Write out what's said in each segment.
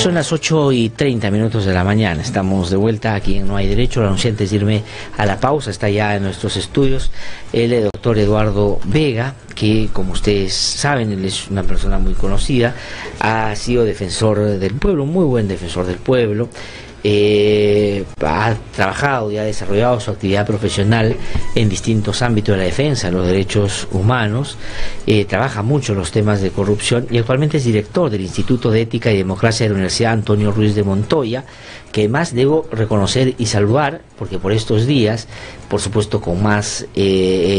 Son las 8:30 de la mañana. Estamos de vuelta aquí en No Hay Derecho. Lo anunciante es irme a la pausa. Está ya en nuestros estudios el doctor Eduardo Vega, que, como ustedes saben, él es una persona muy conocida. Ha sido defensor del pueblo, muy buen defensor del pueblo. Ha trabajado y ha desarrollado su actividad profesional en distintos ámbitos de la defensa de los derechos humanos, trabaja mucho los temas de corrupción y actualmente es director del Instituto de Ética y Democracia de la Universidad Antonio Ruiz de Montoya, que además debo reconocer y saludar, porque por estos días, por supuesto con más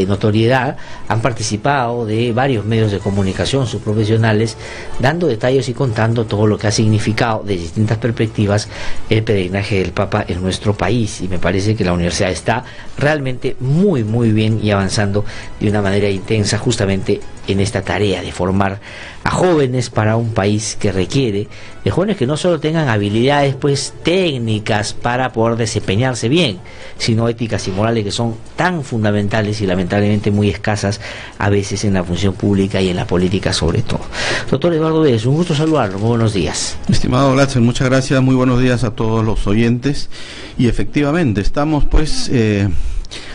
notoriedad, han participado de varios medios de comunicación, sus profesionales, dando detalles y contando todo lo que ha significado de distintas perspectivas el peregrinaje del Papa en nuestro país, y me parece que la universidad está realmente muy bien y avanzando de una manera intensa justamente en esta tarea de formar a jóvenes para un país que requiere de jóvenes que no solo tengan habilidades pues técnicas para poder desempeñarse bien, sino éticas y morales que son tan fundamentales y lamentablemente muy escasas a veces en la función pública y en la política sobre todo. Doctor Eduardo Vélez, un gusto saludarlo, muy buenos días. Estimado Glatzer, muchas gracias, muy buenos días a todos los oyentes. Y efectivamente estamos pues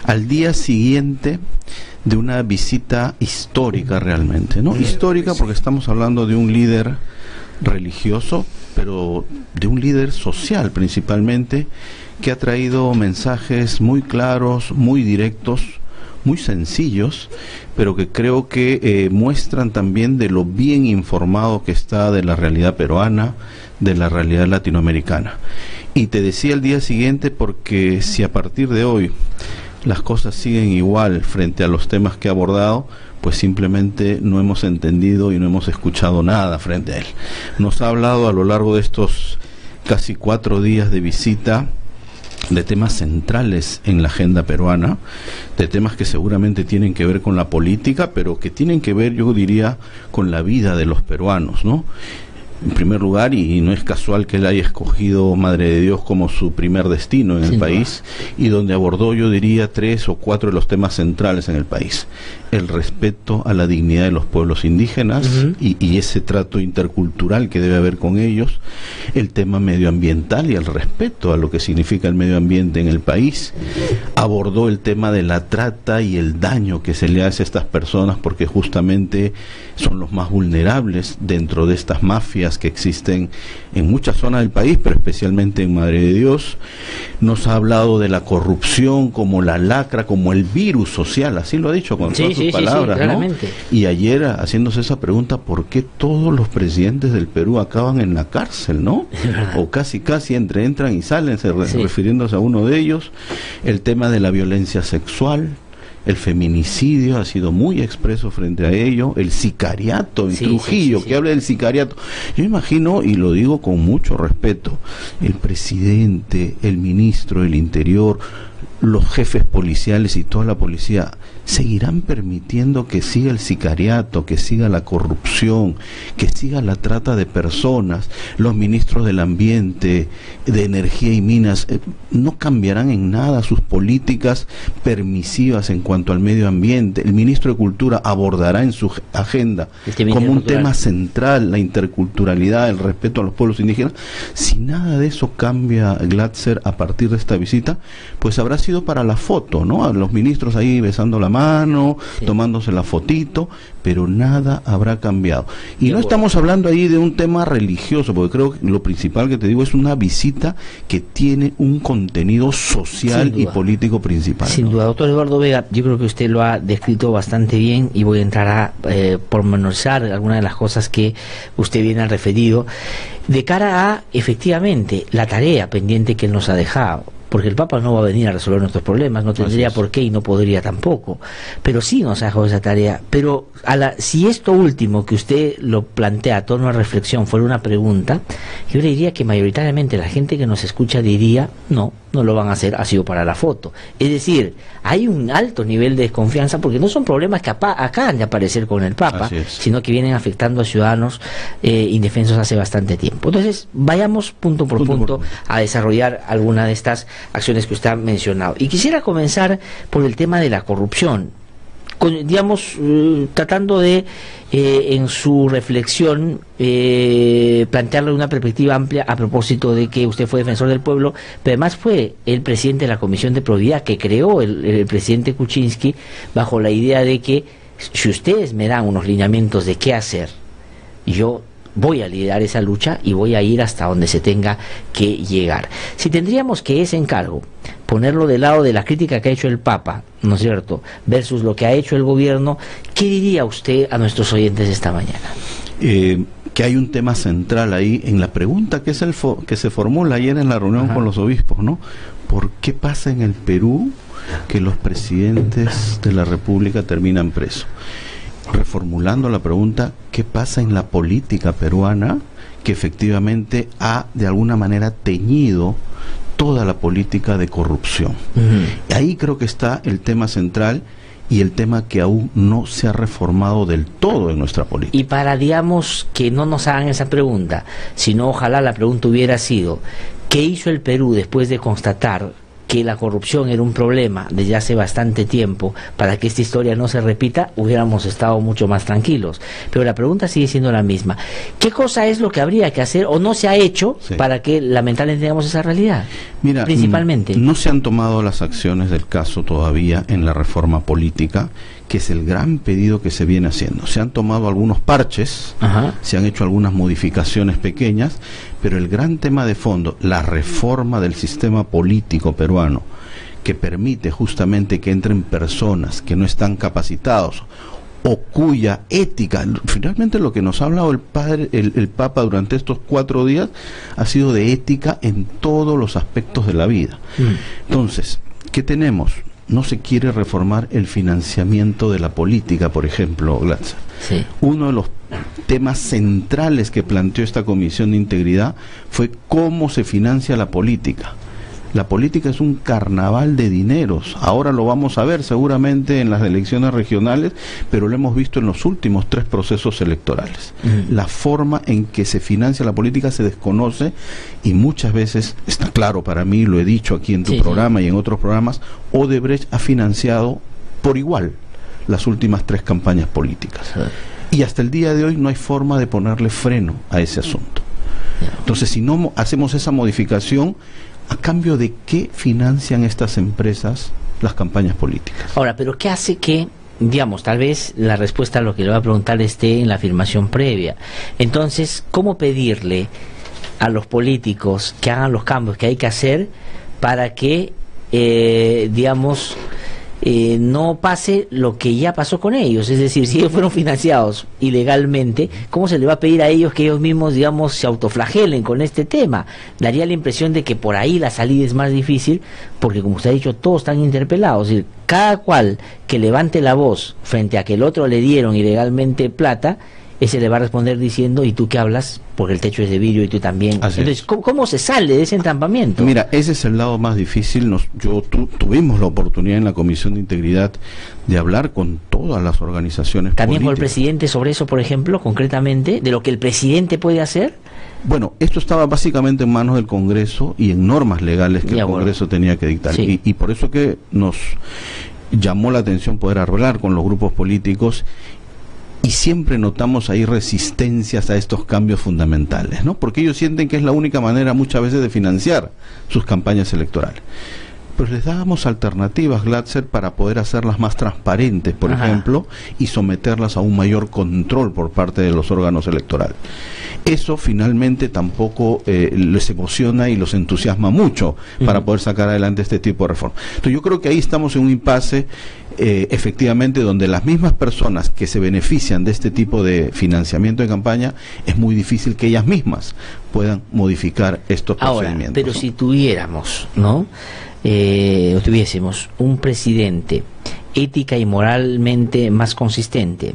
al día siguiente de una visita histórica realmente, ¿no? Histórica porque estamos hablando de un líder religioso, pero de un líder social principalmente, que ha traído mensajes muy claros, muy directos, muy sencillos, pero que creo que muestran también de lo bien informado que está de la realidad peruana, de la realidad latinoamericana. Y te decía el día siguiente porque si a partir de hoy las cosas siguen igual frente a los temas que ha abordado, pues simplemente no hemos entendido y no hemos escuchado nada frente a él. Nos ha hablado a lo largo de estos casi 4 días de visita de temas centrales en la agenda peruana, de temas que seguramente tienen que ver con la política, pero que tienen que ver, yo diría, con la vida de los peruanos, ¿no? En primer lugar, y no es casual que él haya escogido Madre de Dios como su primer destino en el país, y donde abordó, yo diría, 3 o 4 de los temas centrales en el país: el respeto a la dignidad de los pueblos indígenas y ese trato intercultural que debe haber con ellos, el tema medioambiental y el respeto a lo que significa el medio ambiente en el país. Abordó el tema de la trata y el daño que se le hace a estas personas, porque justamente son los más vulnerables dentro de estas mafias que existen en muchas zonas del país, pero especialmente en Madre de Dios. Nos ha hablado de la corrupción como la lacra, como el virus social, así lo ha dicho con todas sus palabras, ¿no? Y ayer haciéndose esa pregunta, ¿por qué todos los presidentes del Perú acaban en la cárcel, no? O casi entran y salen, refiriéndose a uno de ellos. El tema de la violencia sexual, el feminicidio, ha sido muy expreso frente a ello, el sicariato en Trujillo, que habla del sicariato. Yo imagino, y lo digo con mucho respeto, el presidente, el ministro del Interior, los jefes policiales y toda la policía seguirán permitiendo que siga el sicariato, que siga la corrupción, que siga la trata de personas. Los ministros del ambiente, de energía y minas, no cambiarán en nada sus políticas permisivas en cuanto al medio ambiente. El ministro de Cultura abordará en su agenda como un tema central la interculturalidad, el respeto a los pueblos indígenas. Si nada de eso cambia, Glatzer, a partir de esta visita, pues habrá sido para la foto, ¿no? A los ministros ahí besando la mano, tomándose la fotito, pero nada habrá cambiado. Y no estamos hablando ahí de un tema religioso, porque creo que lo principal que te digo es una visita que tiene un contenido social y político principal. Sin duda, doctor Eduardo Vega, yo creo que usted lo ha descrito bastante bien y voy a entrar a pormenorizar algunas de las cosas que usted bien ha referido de cara a, efectivamente, la tarea pendiente que él nos ha dejado. Porque el Papa no va a venir a resolver nuestros problemas, no tendría por qué y no podría tampoco, pero sí nos ha dejado esa tarea. Pero si esto último que usted lo plantea a torno a reflexión fuera una pregunta, yo le diría que mayoritariamente la gente que nos escucha diría no lo van a hacer, ha sido para la foto. Es decir, hay un alto nivel de desconfianza porque no son problemas que acaban de aparecer con el Papa, sino que vienen afectando a ciudadanos indefensos hace bastante tiempo. Entonces, vayamos punto por punto a desarrollar alguna de estas acciones que usted ha mencionado. Y quisiera comenzar por el tema de la corrupción. digamos, tratando de, en su reflexión, plantearle una perspectiva amplia a propósito de que usted fue defensor del pueblo, pero además fue el presidente de la Comisión de Probidad que creó el presidente Kuczynski bajo la idea de que si ustedes me dan unos lineamientos de qué hacer, yo voy a liderar esa lucha y voy a ir hasta donde se tenga que llegar. Si tendríamos que ese encargo ponerlo del lado de la crítica que ha hecho el Papa, ¿no es cierto?, versus lo que ha hecho el gobierno, ¿qué diría usted a nuestros oyentes esta mañana? Que hay un tema central ahí en la pregunta que se formula ayer en la reunión con los obispos, ¿no? ¿Por qué pasa en el Perú que los presidentes de la República terminan presos? Reformulando la pregunta, ¿qué pasa en la política peruana que efectivamente ha de alguna manera teñido toda la política de corrupción? Ahí creo que está el tema central y el tema que aún no se ha reformado del todo en nuestra política. Y para, digamos, que no nos hagan esa pregunta, sino ojalá la pregunta hubiera sido, ¿qué hizo el Perú después de constatar que la corrupción era un problema desde hace bastante tiempo para que esta historia no se repita? Hubiéramos estado mucho más tranquilos. Pero la pregunta sigue siendo la misma. ¿Qué cosa es lo que habría que hacer o no se ha hecho para que lamentablemente tengamos esa realidad? Mira, principalmente no se han tomado las acciones del caso todavía en la reforma política, que es el gran pedido que se viene haciendo. Se han tomado algunos parches, se han hecho algunas modificaciones pequeñas, pero el gran tema de fondo, la reforma del sistema político peruano, que permite justamente que entren personas que no están capacitados o cuya ética, finalmente lo que nos ha hablado el Papa durante estos 4 días ha sido de ética en todos los aspectos de la vida. Entonces, ¿qué tenemos? No se quiere reformar el financiamiento de la política, por ejemplo, Glatzer. Uno de los temas centrales que planteó esta Comisión de Integridad fue cómo se financia la política. La política es un carnaval de dineros. Ahora lo vamos a ver seguramente en las elecciones regionales, pero lo hemos visto en los últimos 3 procesos electorales. La forma en que se financia la política se desconoce y muchas veces, está claro para mí, lo he dicho aquí en tu programa y en otros programas, Odebrecht ha financiado por igual las últimas 3 campañas políticas. Y hasta el día de hoy no hay forma de ponerle freno a ese asunto. Entonces, si no hacemos esa modificación, ¿a cambio de qué financian estas empresas las campañas políticas? Ahora, pero ¿qué hace que, digamos, tal vez la respuesta a lo que le voy a preguntar esté en la afirmación previa? Entonces, ¿cómo pedirle a los políticos que hagan los cambios que hay que hacer para que, digamos, no pase lo que ya pasó con ellos? Es decir, si ellos fueron financiados ilegalmente, ¿cómo se le va a pedir a ellos que ellos mismos, digamos, se autoflagelen con este tema? Daría la impresión de que por ahí la salida es más difícil, porque como usted ha dicho, todos están interpelados. Es decir, cada cual que levante la voz frente a que el otro le dieron ilegalmente plata, ese le va a responder diciendo, ¿y tú qué hablas? Porque el techo es de vidrio y tú también. Entonces, ¿cómo se sale de ese entrampamiento? Mira, ese es el lado más difícil. Tuvimos la oportunidad en la Comisión de Integridad de hablar con todas las organizaciones ¿También políticas. con el presidente sobre eso, por ejemplo, concretamente, de lo que el presidente puede hacer? Bueno, esto estaba básicamente en manos del Congreso y en normas legales que el Congreso tenía que dictar. Y por eso que nos llamó la atención poder hablar con los grupos políticos. Y siempre notamos ahí resistencias a estos cambios fundamentales, ¿no? Porque ellos sienten que es la única manera muchas veces de financiar sus campañas electorales. Pues les dábamos alternativas, Glatzer, para poder hacerlas más transparentes, por ejemplo, y someterlas a un mayor control por parte de los órganos electorales. Eso finalmente tampoco les emociona y los entusiasma mucho para poder sacar adelante este tipo de reformas. Entonces yo creo que ahí estamos en un impasse, efectivamente, donde las mismas personas que se benefician de este tipo de financiamiento de campaña, es muy difícil que ellas mismas puedan modificar estos procedimientos. Pero si tuviéramos, ¿no? O tuviésemos un presidente ética y moralmente más consistente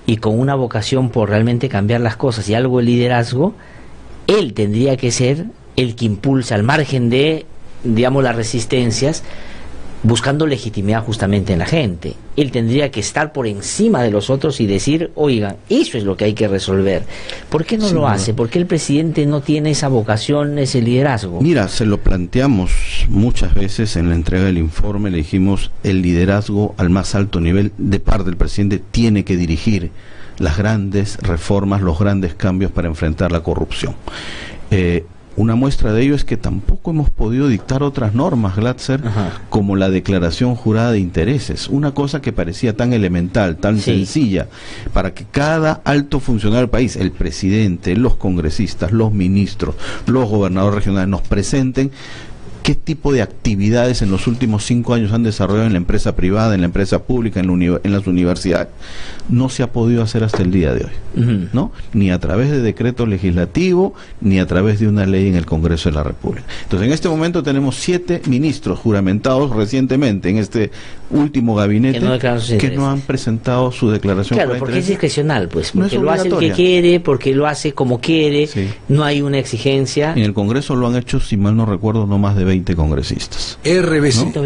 y con una vocación por realmente cambiar las cosas y algo de liderazgo, él tendría que ser el que impulsa, al margen de, digamos, las resistencias, buscando legitimidad justamente en la gente. Él tendría que estar por encima de los otros y decir, oigan, eso es lo que hay que resolver. ¿Por qué no lo hace? ¿Por qué el presidente no tiene esa vocación, ese liderazgo? Mira, se lo planteamos muchas veces en la entrega del informe, le dijimos, el liderazgo al más alto nivel de parte del presidente tiene que dirigir las grandes reformas, los grandes cambios para enfrentar la corrupción. Una muestra de ello es que tampoco hemos podido dictar otras normas, Glatzer, como la declaración jurada de intereses, una cosa que parecía tan elemental, tan sencilla, para que cada alto funcionario del país, el presidente, los congresistas, los ministros, los gobernadores regionales, nos presenten qué tipo de actividades en los últimos 5 años han desarrollado en la empresa privada, en la empresa pública, en las universidades. No se ha podido hacer hasta el día de hoy, ¿no? Ni a través de decreto legislativo, ni a través de una ley en el Congreso de la República. Entonces, en este momento tenemos 7 ministros juramentados recientemente en este último gabinete que no han presentado su declaración. Claro, porque es discrecional, pues, porque no lo hace el que quiere, porque lo hace como quiere, no hay una exigencia. En el Congreso lo han hecho, si mal no recuerdo, no más de 20 congresistas. RBC. ¿No?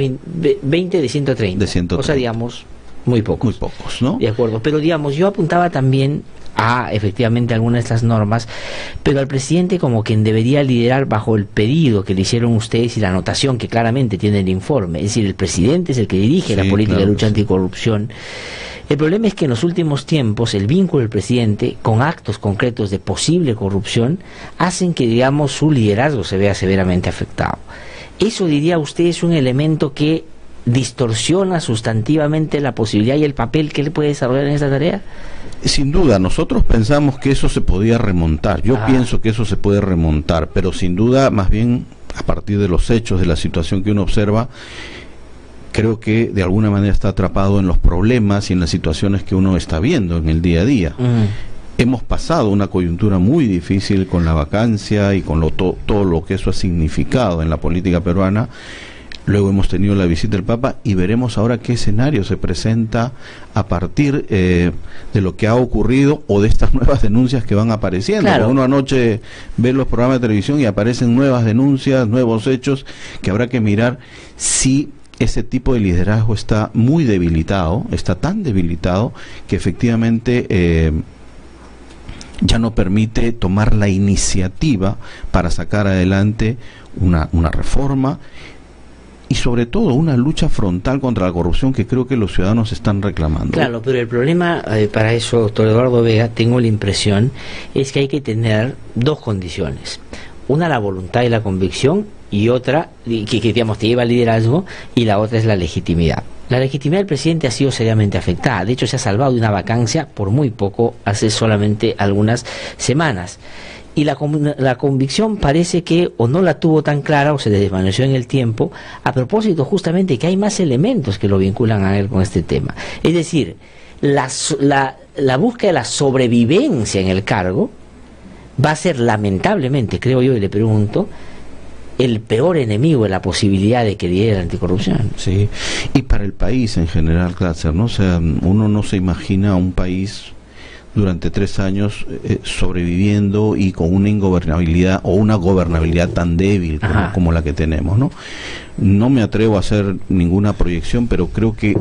20 de 130. De 130. O sea, digamos, muy pocos. Muy pocos, ¿no? De acuerdo, pero digamos, yo apuntaba también a efectivamente algunas de estas normas, pero al presidente como quien debería liderar bajo el pedido que le hicieron ustedes y la anotación que claramente tiene el informe, es decir, el presidente es el que dirige la política de lucha anticorrupción. El problema es que en los últimos tiempos el vínculo del presidente con actos concretos de posible corrupción hacen que, digamos, su liderazgo se vea severamente afectado. ¿Eso, diría usted, es un elemento que distorsiona sustantivamente la posibilidad y el papel que él puede desarrollar en esta tarea? Sin duda, nosotros pensamos que eso se podía remontar. Yo pienso que eso se puede remontar, pero sin duda, más bien, a partir de los hechos, de la situación que uno observa, creo que de alguna manera está atrapado en los problemas y en las situaciones que uno está viendo en el día a día. Hemos pasado una coyuntura muy difícil con la vacancia y con todo lo que eso ha significado en la política peruana. Luego hemos tenido la visita del Papa y veremos ahora qué escenario se presenta a partir de lo que ha ocurrido o de estas nuevas denuncias que van apareciendo. Claro. Uno anoche ve los programas de televisión y aparecen nuevas denuncias, nuevos hechos que habrá que mirar si ese tipo de liderazgo está muy debilitado, está tan debilitado que efectivamente ya no permite tomar la iniciativa para sacar adelante una reforma y sobre todo una lucha frontal contra la corrupción que creo que los ciudadanos están reclamando. Claro, pero el problema para eso, doctor Eduardo Vega, tengo la impresión, es que hay que tener dos condiciones. Una, la voluntad y la convicción, y otra, que digamos te lleva al liderazgo, y la otra es la legitimidad. La legitimidad del presidente ha sido seriamente afectada. De hecho, se ha salvado de una vacancia por muy poco, hace solamente algunas semanas. Y la convicción parece que o no la tuvo tan clara o se le desvaneció en el tiempo, a propósito justamente que hay más elementos que lo vinculan a él con este tema. Es decir, la búsqueda de la sobrevivencia en el cargo va a ser lamentablemente, creo yo, y le pregunto, el peor enemigo de la posibilidad de que lidere la anticorrupción. Sí, y para el país en general, Glatzer, ¿no? O sea, uno no se imagina un país durante 3 años sobreviviendo y con una ingobernabilidad o una gobernabilidad tan débil como la que tenemos, ¿no? No me atrevo a hacer ninguna proyección, pero creo que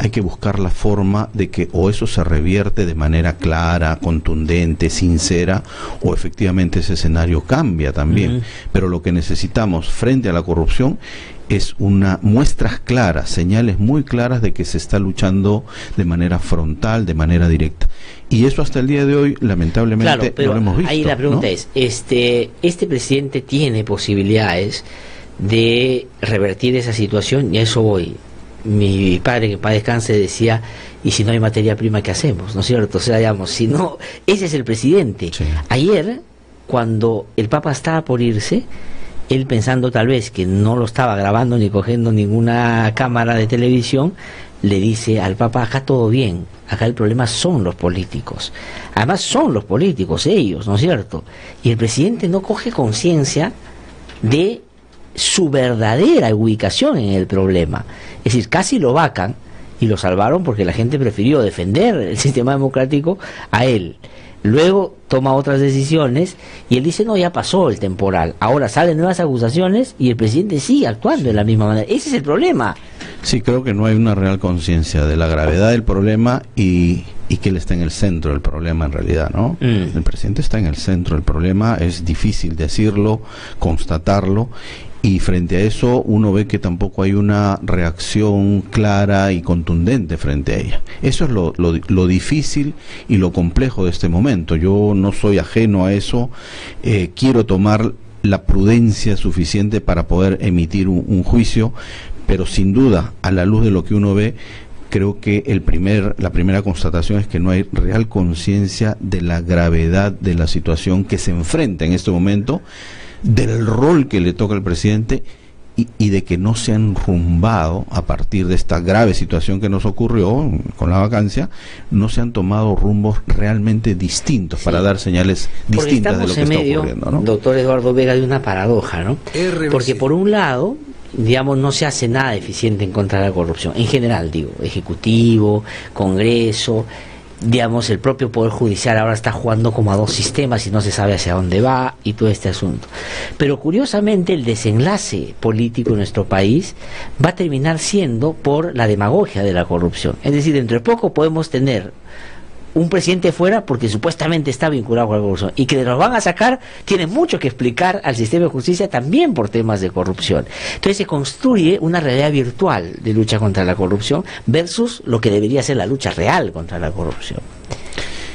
hay que buscar la forma de que o eso se revierte de manera clara, contundente, sincera, o efectivamente ese escenario cambia también. Pero lo que necesitamos frente a la corrupción es muestras claras, señales muy claras de que se está luchando de manera frontal, de manera directa. Y eso hasta el día de hoy, lamentablemente, no lo hemos visto. Ahí la pregunta es, este presidente tiene posibilidades de revertir esa situación, y a eso voy. Mi padre, que en paz descanse, decía, y si no hay materia prima, ¿qué hacemos? ¿No es cierto? O sea, digamos, si no, ese es el presidente. Sí. Ayer, cuando el Papa estaba por irse, él pensando tal vez que no lo estaba grabando ni cogiendo ninguna cámara de televisión, le dice al Papa, acá todo bien, acá el problema son los políticos. Además son los políticos, ellos, ¿no es cierto? Y el presidente no coge conciencia de su verdadera ubicación en el problema. Es decir, casi lo vacan y lo salvaron porque la gente prefirió defender el sistema democrático a él. luego toma otras decisiones y él dice, no, ya pasó el temporal, ahora salen nuevas acusaciones y el presidente sigue actuando de la misma manera. Ese es el problema. Sí, creo que no hay una real conciencia de la gravedad del problema y que él está en el centro del problema en realidad, ¿no? El presidente está en el centro del problema, es difícil decirlo, constatarlo, y frente a eso uno ve que tampoco hay una reacción clara y contundente frente a ella. Eso es lo difícil y lo complejo de este momento. Yo no soy ajeno a eso, quiero tomar la prudencia suficiente para poder emitir un juicio, pero sin duda, a la luz de lo que uno ve, creo que la primera constatación es que no hay real conciencia de la gravedad de la situación que se enfrenta en este momento, del rol que le toca al presidente y de que no se han enrumbado a partir de esta grave situación que nos ocurrió con la vacancia, no se han tomado rumbos realmente distintos para dar señales distintas de lo que está ocurriendo, ¿no? Doctor Eduardo Vega, de una paradoja, ¿no? Porque por un lado, digamos, no se hace nada eficiente en contra de la corrupción, en general, digo, Ejecutivo, Congreso, digamos, el propio Poder Judicial ahora está jugando como a dos sistemas y no se sabe hacia dónde va y todo este asunto. Pero curiosamente el desenlace político en nuestro país va a terminar siendo por la demagogia de la corrupción. Es decir, dentro de poco podemos tener un presidente fuera porque supuestamente está vinculado con la corrupción y que los van a sacar, tiene mucho que explicar al sistema de justicia también por temas de corrupción. Entonces se construye una realidad virtual de lucha contra la corrupción versus lo que debería ser la lucha real contra la corrupción.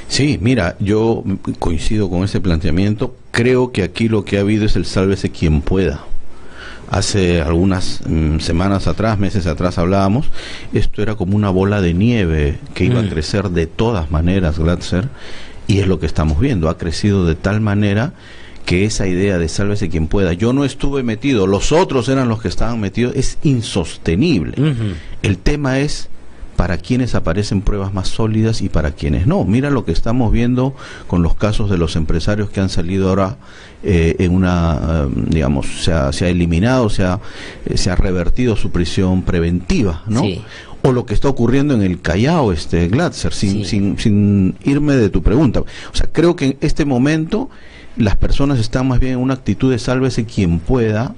Sí, mira, yo coincido con ese planteamiento. Creo que aquí lo que ha habido es el sálvese quien pueda. Hace algunas semanas atrás, meses atrás hablábamos, esto era como una bola de nieve que iba a crecer de todas maneras, Glatzer, y es lo que estamos viendo, ha crecido de tal manera que esa idea de sálvese quien pueda, yo no estuve metido, los otros eran los que estaban metidos, es insostenible. El tema es para quienes aparecen pruebas más sólidas y para quienes no. Mira lo que estamos viendo con los casos de los empresarios que han salido ahora en una, digamos, se ha eliminado, se ha revertido su prisión preventiva, ¿no? Sí. O lo que está ocurriendo en el Callao, Glatzer, sin irme de tu pregunta. O sea, creo que en este momento las personas están más bien en una actitud de sálvese quien pueda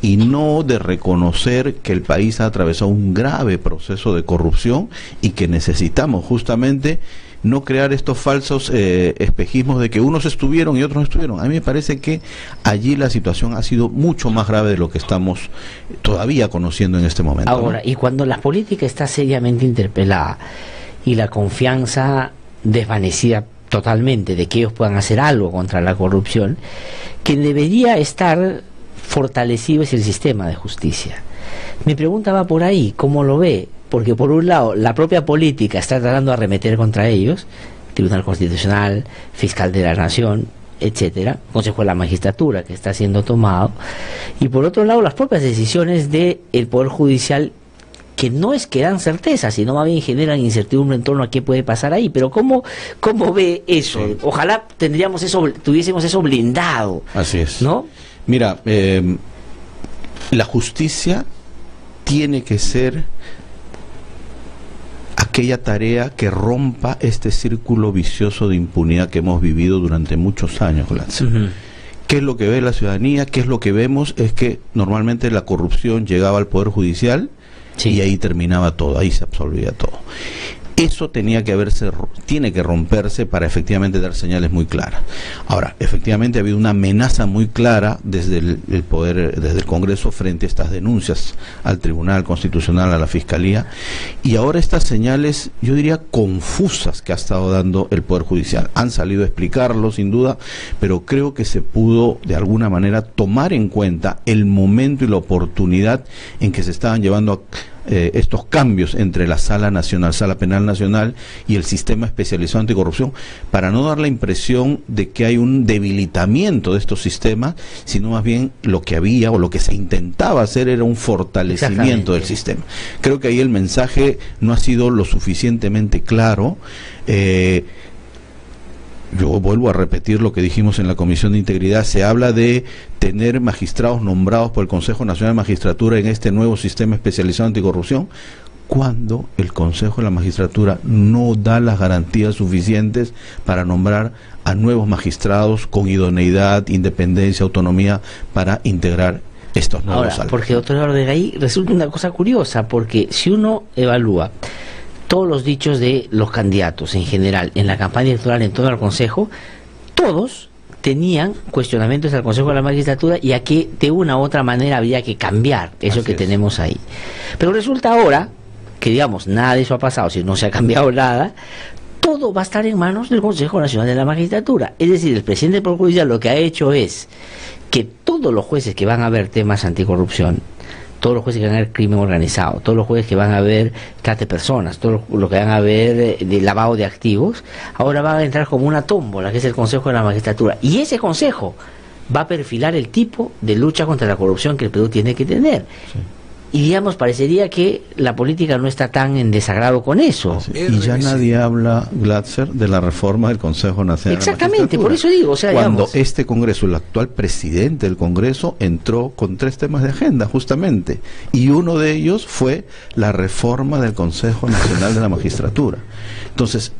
y no de reconocer que el país ha atravesado un grave proceso de corrupción y que necesitamos justamente no crear estos falsos espejismos de que unos estuvieron y otros no estuvieron. A mí me parece que allí la situación ha sido mucho más grave de lo que estamos todavía conociendo en este momento. Ahora, ¿no? Y cuando la política está seriamente interpelada y la confianza desvanecida totalmente de que ellos puedan hacer algo contra la corrupción, quien debería estar fortalecido es el sistema de justicia. Mi pregunta va por ahí, ¿cómo lo ve? Porque por un lado la propia política está tratando de arremeter contra ellos, Tribunal Constitucional, Fiscal de la Nación, etcétera, Consejo de la Magistratura que está siendo tomado, y por otro lado las propias decisiones del Poder Judicial, que no es que dan certeza, sino más bien generan incertidumbre en torno a qué puede pasar ahí. Pero ¿cómo ve eso? Sí. Ojalá tuviésemos eso blindado. Así es. ¿No? Mira, la justicia tiene que ser aquella tarea que rompa este círculo vicioso de impunidad que hemos vivido durante muchos años, Glatzer. ¿Qué es lo que ve la ciudadanía? ¿Qué es lo que vemos? Es que normalmente la corrupción llegaba al Poder Judicial, sí, y ahí terminaba todo, ahí se absolvía todo. Eso tiene que romperse para efectivamente dar señales muy claras. Ahora, efectivamente ha habido una amenaza muy clara desde el poder, desde el Congreso frente a estas denuncias al Tribunal Constitucional, a la Fiscalía, y ahora estas señales, yo diría, confusas que ha estado dando el Poder Judicial. Han salido a explicarlo, sin duda, pero creo que se pudo de alguna manera tomar en cuenta el momento y la oportunidad en que se estaban llevando a estos cambios entre la Sala Nacional, Sala Penal Nacional y el Sistema Especializado Anticorrupción, para no dar la impresión de que hay un debilitamiento de estos sistemas, sino más bien lo que había o lo que se intentaba hacer era un fortalecimiento del sistema. Creo que ahí el mensaje no ha sido lo suficientemente claro. Yo vuelvo a repetir lo que dijimos en la Comisión de Integridad. Se habla de tener magistrados nombrados por el Consejo Nacional de Magistratura en este nuevo sistema especializado anticorrupción. cuando el Consejo de la Magistratura no da las garantías suficientes para nombrar a nuevos magistrados con idoneidad, independencia, autonomía para integrar estos nuevos altos. Porque, doctor Ortega, ahí resulta una cosa curiosa, porque si uno evalúa todos los dichos de los candidatos en general en la campaña electoral en todo el Consejo, todos tenían cuestionamientos al Consejo de la Magistratura y a que de una u otra manera había que cambiar eso Así que es. tenemos ahí. Pero resulta ahora que, digamos, nada de eso ha pasado, si no se ha cambiado nada, todo va a estar en manos del Consejo Nacional de la Magistratura. Es decir, el presidente del Poder Judicial lo que ha hecho es que todos los jueces que van a ver temas anticorrupción, todos los jueces que van a ver crimen organizado, todos los jueces que van a ver trata de personas, todos los que van a ver de lavado de activos, ahora van a entrar como una tómbola, que es el Consejo de la Magistratura. Y ese consejo va a perfilar el tipo de lucha contra la corrupción que el Perú tiene que tener. Sí. Y, digamos, parecería que la política no está tan en desagrado con eso. Y ya nadie habla, Glatzer, de la reforma del Consejo Nacional Exactamente, de la por eso digo, o sea, cuando digamos, este Congreso, el actual presidente del Congreso, entró con 3 temas de agenda, justamente, y uno de ellos fue la reforma del Consejo Nacional de la Magistratura. Entonces,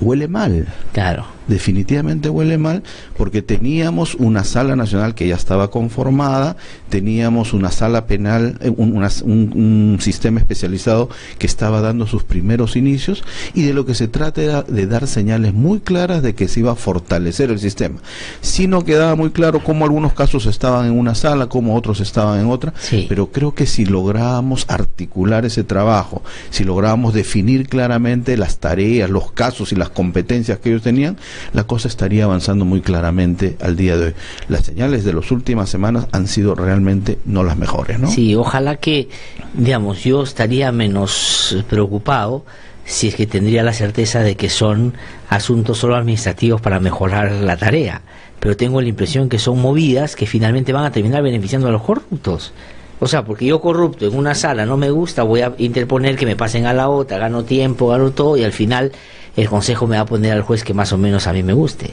huele mal. claro. Definitivamente huele mal, porque teníamos una sala nacional que ya estaba conformada, teníamos una sala penal, un sistema especializado que estaba dando sus primeros inicios, y de lo que se trata era de dar señales muy claras de que se iba a fortalecer el sistema. Si no quedaba muy claro cómo algunos casos estaban en una sala, cómo otros estaban en otra, Sí. pero creo que si lográbamos articular ese trabajo, si lográbamos definir claramente las tareas, los casos y las competencias que ellos tenían, la cosa estaría avanzando muy claramente al día de hoy. Las señales de las últimas semanas han sido realmente no las mejores, ¿no? Sí, ojalá que, digamos, yo estaría menos preocupado si es que tendría la certeza de que son asuntos solo administrativos para mejorar la tarea, pero tengo la impresión que son movidas que finalmente van a terminar beneficiando a los corruptos. O sea, porque yo corrupto en una sala no me gusta, voy a interponer que me pasen a la otra, gano tiempo, gano todo, y al final el Consejo me va a poner al juez que más o menos a mí me guste.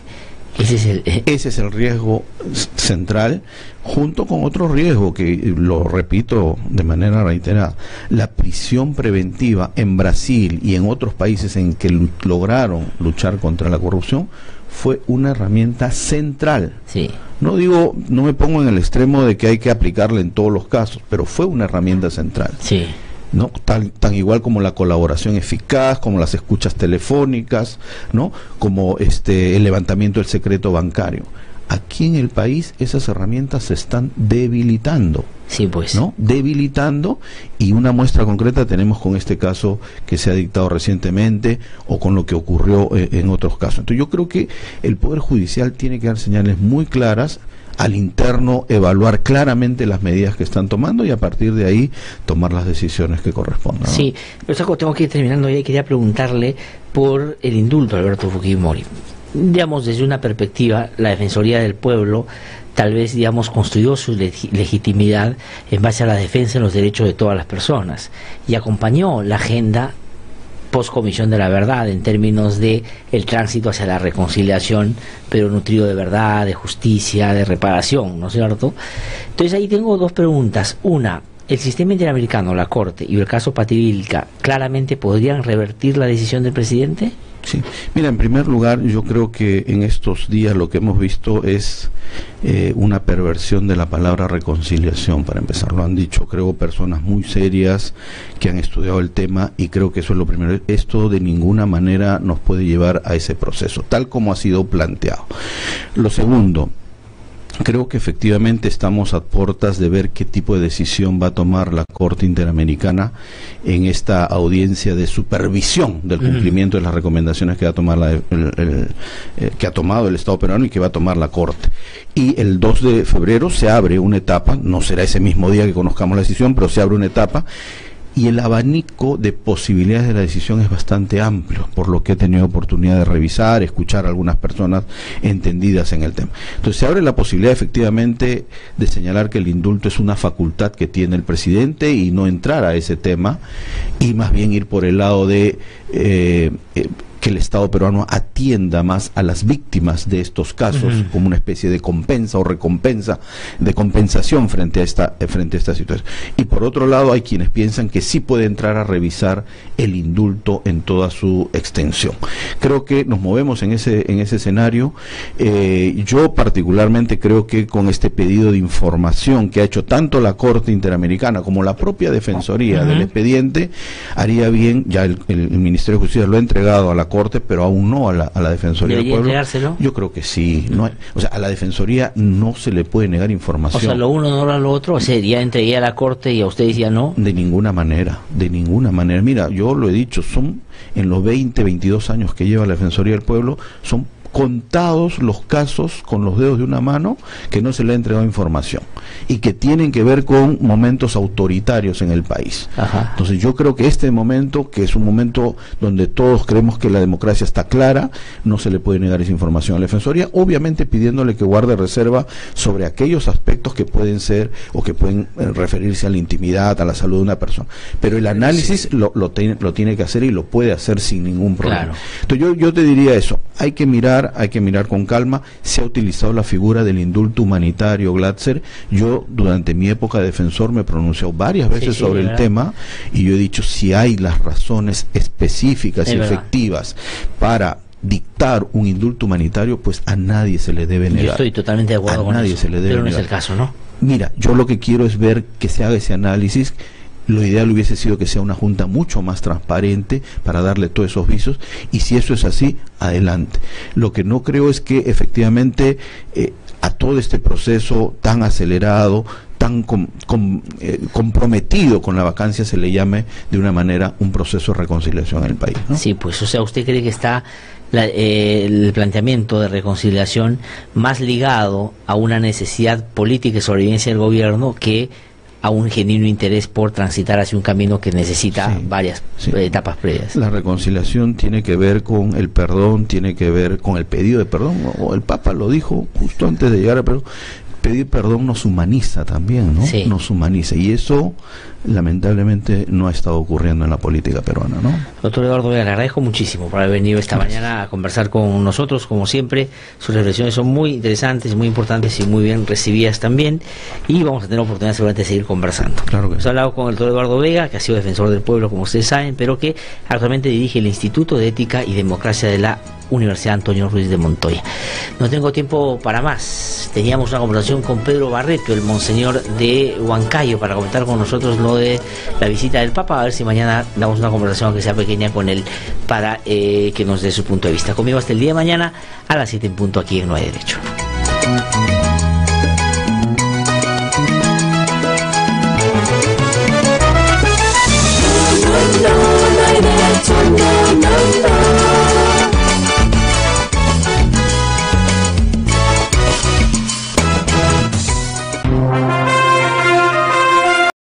Ese es el riesgo central, junto con otro riesgo que, lo repito de manera reiterada, la prisión preventiva en Brasil y en otros países en que lograron luchar contra la corrupción fue una herramienta central. Sí. No digo, no me pongo en el extremo de que hay que aplicarla en todos los casos, pero fue una herramienta central. Sí. ¿No? Tan igual como la colaboración eficaz, como las escuchas telefónicas, ¿no? Como el levantamiento del secreto bancario. Aquí en el país esas herramientas se están debilitando. Sí, pues. ¿No? Debilitando, y una muestra concreta tenemos con este caso que se ha dictado recientemente o con lo que ocurrió en otros casos. Entonces yo creo que el Poder Judicial tiene que dar señales muy claras al interno, evaluar claramente las medidas que están tomando y a partir de ahí tomar las decisiones que correspondan, ¿no? Sí, pero tengo que ir terminando ya y quería preguntarle por el indulto de Alberto Fujimori. Digamos, desde una perspectiva, la Defensoría del Pueblo tal vez, digamos, construyó su legitimidad en base a la defensa de los derechos de todas las personas y acompañó la agenda post-comisión de la verdad en términos de el tránsito hacia la reconciliación, pero nutrido de verdad, de justicia, de reparación, ¿no es cierto? Entonces ahí tengo 2 preguntas. Una, ¿el sistema interamericano, la Corte y el caso Pativilca claramente podrían revertir la decisión del presidente? Sí. Mira, en primer lugar, yo creo que en estos días lo que hemos visto es una perversión de la palabra reconciliación, para empezar. Lo han dicho, creo, personas muy serias que han estudiado el tema, y creo que eso es lo primero. Esto de ninguna manera nos puede llevar a ese proceso, tal como ha sido planteado. Lo segundo, creo que efectivamente estamos a puertas de ver qué tipo de decisión va a tomar la Corte Interamericana en esta audiencia de supervisión del cumplimiento de las recomendaciones que va a tomar que ha tomado el Estado peruano y que va a tomar la Corte. Y el 2 de febrero se abre una etapa, no será ese mismo día que conozcamos la decisión, pero se abre una etapa, y el abanico de posibilidades de la decisión es bastante amplio, por lo que he tenido oportunidad de revisar, escuchar a algunas personas entendidas en el tema. Entonces se abre la posibilidad efectivamente de señalar que el indulto es una facultad que tiene el presidente y no entrar a ese tema, y más bien ir por el lado de que el Estado peruano atienda más a las víctimas de estos casos como una especie de compensa o recompensa, de compensación frente a esta situación. Y por otro lado hay quienes piensan que sí puede entrar a revisar el indulto en toda su extensión. Creo que nos movemos en ese escenario. Yo particularmente creo que con este pedido de información que ha hecho tanto la Corte Interamericana como la propia Defensoría del expediente, haría bien, ya el Ministerio de Justicia lo ha entregado a la Corte, pero aún no a la Defensoría del Pueblo. ¿Entregárselo? Yo creo que sí. No hay, o sea, a la Defensoría no se le puede negar información. O sea, lo uno no era lo otro. O sea, ya entregué a la Corte y a usted decía no. De ninguna manera, de ninguna manera. Mira, yo lo he dicho, son en los 22 años que lleva la Defensoría del Pueblo, son contados los casos con los dedos de una mano que no se le ha entregado información y que tienen que ver con momentos autoritarios en el país. Entonces yo creo que este momento, que es un momento donde todos creemos que la democracia está clara, no se le puede negar esa información a la Defensoría, obviamente pidiéndole que guarde reserva sobre aquellos aspectos que pueden ser o que pueden referirse a la intimidad, a la salud de una persona, pero el análisis lo tiene que hacer y lo puede hacer sin ningún problema. Claro. Entonces yo te diría eso, hay que mirar con calma. Se ha utilizado la figura del indulto humanitario, Glatzer. Yo durante mi época de defensor me he pronunciado varias veces sobre el tema, y yo he dicho, si hay las razones específicas y efectivas para dictar un indulto humanitario, pues a nadie se le debe negar. Yo estoy totalmente de acuerdo con eso, pero no es el caso, ¿no? Mira, yo lo que quiero es ver que se haga ese análisis. Lo ideal hubiese sido que sea una junta mucho más transparente para darle todos esos visos, y si eso es así, adelante. Lo que no creo es que efectivamente a todo este proceso tan acelerado, tan comprometido con la vacancia, se le llame de una manera un proceso de reconciliación en el país, ¿no? Sí, pues, o sea, ¿usted cree que está el planteamiento de reconciliación más ligado a una necesidad política y sobrevivencia del gobierno que a un genuino interés por transitar hacia un camino que necesita varias etapas previas? La reconciliación tiene que ver con el perdón, tiene que ver con el pedido de perdón, o el Papa lo dijo justo antes de llegar al perdón. Pedir perdón nos humaniza también, ¿no? Sí. Nos humaniza, y eso lamentablemente no ha estado ocurriendo en la política peruana, ¿no? Doctor Eduardo Vega, le agradezco muchísimo por haber venido esta mañana a conversar con nosotros, como siempre. Sus reflexiones son muy interesantes, muy importantes y muy bien recibidas también, y vamos a tener oportunidad seguramente de seguir conversando. Claro que hemos hablado con el doctor Eduardo Vega, que ha sido defensor del pueblo, como ustedes saben, pero que actualmente dirige el Instituto de Ética y Democracia de la Universidad Antonio Ruiz de Montoya. No tengo tiempo para más. Teníamos una conversación con Pedro Barreto, el monseñor de Huancayo, para comentar con nosotros lo de la visita del Papa. A ver si mañana damos una conversación, aunque sea pequeña, con él, para que nos dé su punto de vista. Conmigo hasta el día de mañana a las 7 en punto aquí en No Hay Derecho. No hay derecho, no, no.